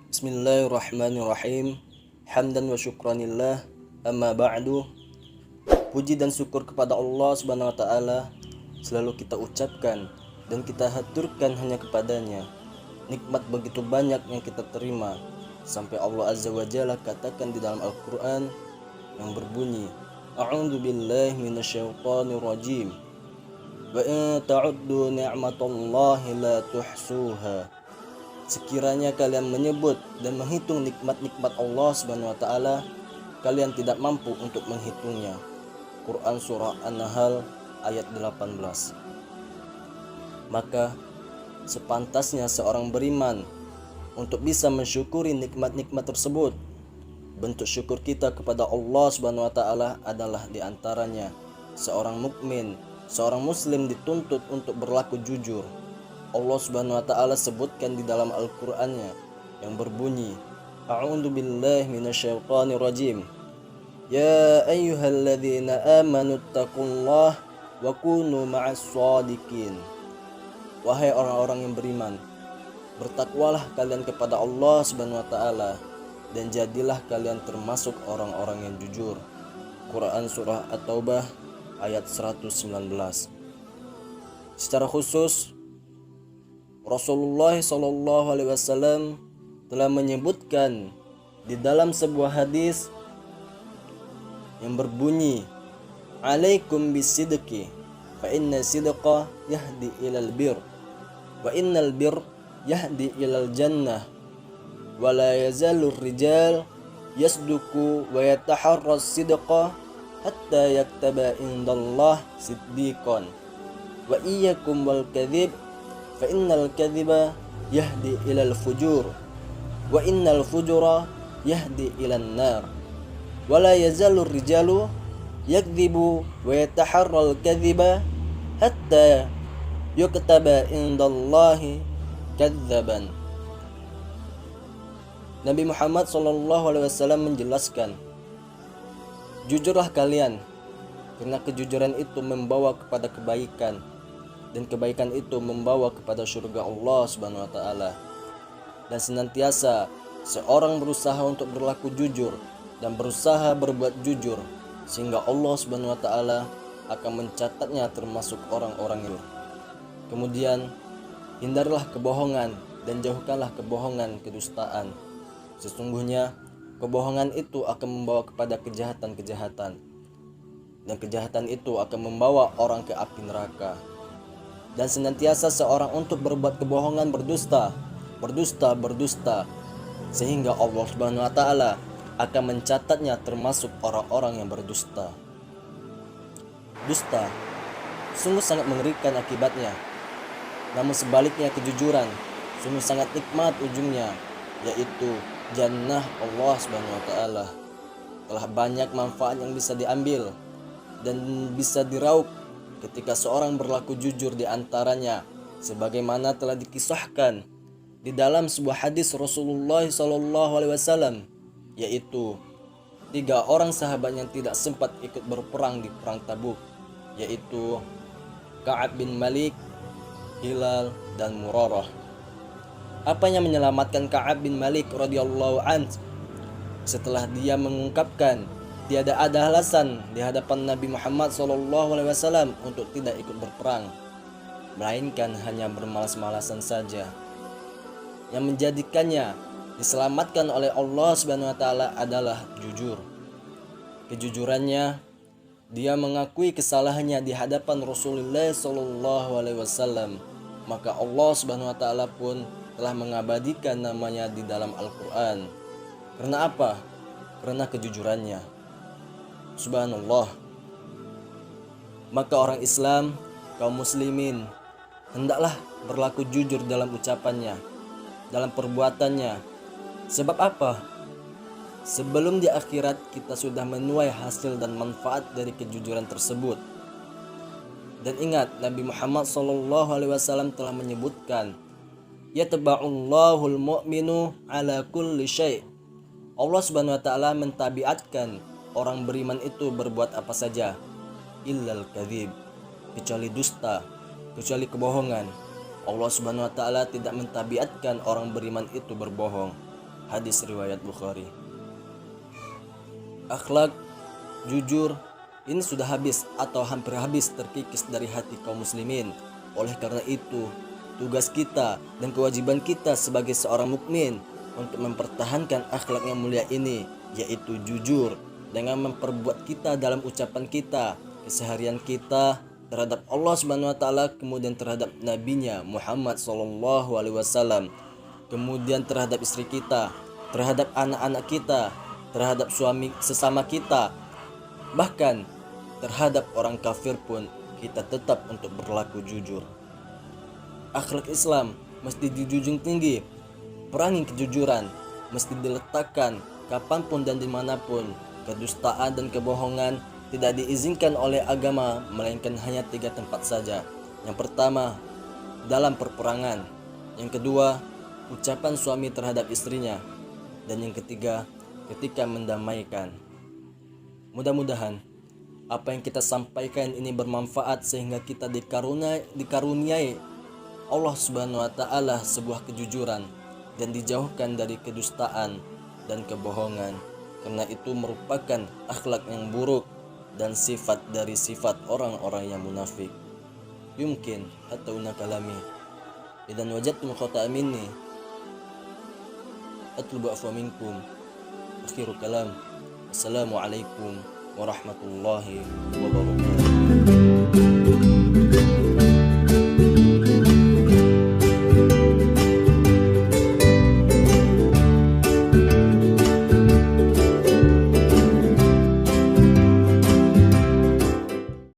Bismillahirrahmanirrahim. Hamdan wa syukranillah. Amma ba'du. Puji dan syukur kepada Allah Subhanahu wa taala selalu kita ucapkan dan kita haturkan hanya kepadanya. Nikmat begitu banyak yang kita terima sampai Allah Azza wa Jalla katakan di dalam Al-Qur'an yang berbunyi, A'udzu billahi minasyaitonir rajim. Wa in ta'uddu ni'matallahi la tuhsuha. Sekiranya kalian menyebut dan menghitung nikmat-nikmat Allah Subhanahu wa taala, kalian tidak mampu untuk menghitungnya. Quran surah An-Nahl ayat 18. Maka sepantasnya seorang beriman untuk bisa mensyukuri nikmat-nikmat tersebut. Bentuk syukur kita kepada Allah Subhanahu wa taala adalah diantaranya seorang mukmin, seorang muslim dituntut untuk berlaku jujur. Allah Subhanahu wa taala sebutkan di dalam Al-Qur'annya yang berbunyi, A'udzu billahi minasyaitonir rajim. Ya ayyuhalladzina amanu taqullaha wa kunu ma'as shadiqin. Wahai orang-orang yang beriman, bertakwalah kalian kepada Allah Subhanahu wa taala dan jadilah kalian termasuk orang-orang yang jujur. Quran surah At-Taubah ayat 119. Secara khusus Rasulullah SAW telah menyebutkan di dalam sebuah hadis yang berbunyi, Alaikum bisidqi fa inna sidqa yahdi ilal bir wa innal bir yahdi ilal jannah wa la yazalur rijal yasduku wa yataharras sidqa hatta yaktaba indallah siddiqan wa iyyakum wal kadhib fa innal kadhiba yahdi ilal fujur wa innal fujura yahdi ilan nar wa la yazalur rijalu yakdhibu wa yataharral kadhiba hatta yuktaba indallahi kadzaban. Nabi Muhammad SAW menjelaskan, jujurlah kalian karena kejujuran itu membawa kepada kebaikan dan kebaikan itu membawa kepada surga Allah Subhanahu wa taala. Dan senantiasa seorang berusaha untuk berlaku jujur dan berusaha berbuat jujur sehingga Allah Subhanahu wa taala akan mencatatnya termasuk orang-orang yang. Kemudian hindarilah kebohongan dan jauhkanlah kebohongan, kedustaan. Sesungguhnya kebohongan itu akan membawa kepada kejahatan-kejahatan dan kejahatan itu akan membawa orang ke api neraka. Dan senantiasa seorang untuk berbuat kebohongan, berdusta sehingga Allah Subhanahu wa taala akan mencatatnya termasuk orang-orang yang berdusta. Dusta sungguh sangat mengerikan akibatnya. Namun sebaliknya kejujuran sungguh sangat nikmat ujungnya, yaitu jannah Allah Subhanahu wa taala. Telah banyak manfaat yang bisa diambil dan bisa diraup ketika seorang berlaku jujur, di antaranya sebagaimana telah dikisahkan di dalam sebuah hadis Rasulullah SAW, yaitu 3 orang sahabat yang tidak sempat ikut berperang di perang Tabuk, yaitu Ka'ab bin Malik, Hilal dan Murarah. Apa yang menyelamatkan Ka'ab bin Malik radhiyallahu anhu setelah dia mengungkapkan tiada ada alasan di hadapan Nabi Muhammad SAW untuk tidak ikut berperang, melainkan hanya bermalas-malasan saja. Yang menjadikannya diselamatkan oleh Allah Subhanahu wa taala adalah jujur. Kejujurannya, dia mengakui kesalahannya di hadapan Rasulullah SAW. Maka Allah Subhanahu wa taala pun telah mengabadikan namanya di dalam Al-Qur'an. Karena apa? Karena kejujurannya. Subhanallah. Maka orang Islam, kaum muslimin, hendaklah berlaku jujur dalam ucapannya, dalam perbuatannya. Sebab apa? sebelum di akhirat kita sudah menuai hasil dan manfaat dari kejujuran tersebut. Dan ingat, Nabi Muhammad SAW telah menyebutkan, yatba'ullahul mu'minu ala kulli syai'. Allah Subhanahu wa taala mentabiatkan orang beriman itu berbuat apa saja, illal kadzib, kecuali dusta, kecuali kebohongan. Allah Subhanahu wa taala tidak mentabiatkan orang beriman itu berbohong. Hadis riwayat Bukhari. Akhlak jujur ini sudah habis atau hampir habis terkikis dari hati kaum muslimin. Oleh karena itu, tugas kita dan kewajiban kita sebagai seorang mukmin untuk mempertahankan akhlak yang mulia ini, yaitu jujur, dengan memperbuat kita dalam ucapan kita, keseharian kita terhadap Allah Subhanahu wa taala, kemudian terhadap nabinya Muhammad sallallahu alaihi wasallam, kemudian terhadap istri kita, terhadap anak-anak kita, terhadap suami sesama kita, bahkan terhadap orang kafir pun kita tetap untuk berlaku jujur. Akhlak Islam mesti dijunjung tinggi. Perangi kejujuran mesti diletakkan kapanpun dan dimanapun. Kedustaan dan kebohongan tidak diizinkan oleh agama, melainkan hanya 3 tempat saja. Yang pertama, dalam perperangan. Yang kedua, ucapan suami terhadap istrinya. Dan yang ketiga, ketika mendamaikan. Mudah-mudahan apa yang kita sampaikan ini bermanfaat sehingga kita dikaruniai Allah Subhanahu wa taala sebuah kejujuran dan dijauhkan dari kedustaan dan kebohongan, karena itu merupakan akhlak yang buruk dan sifat dari sifat orang-orang yang munafik. Yumkin hatta kalami idan wajadtum khata'a minni atlubu afwa minkum. Akhirul kalam. Assalamualaikum warahmatullahi wabarakatuh.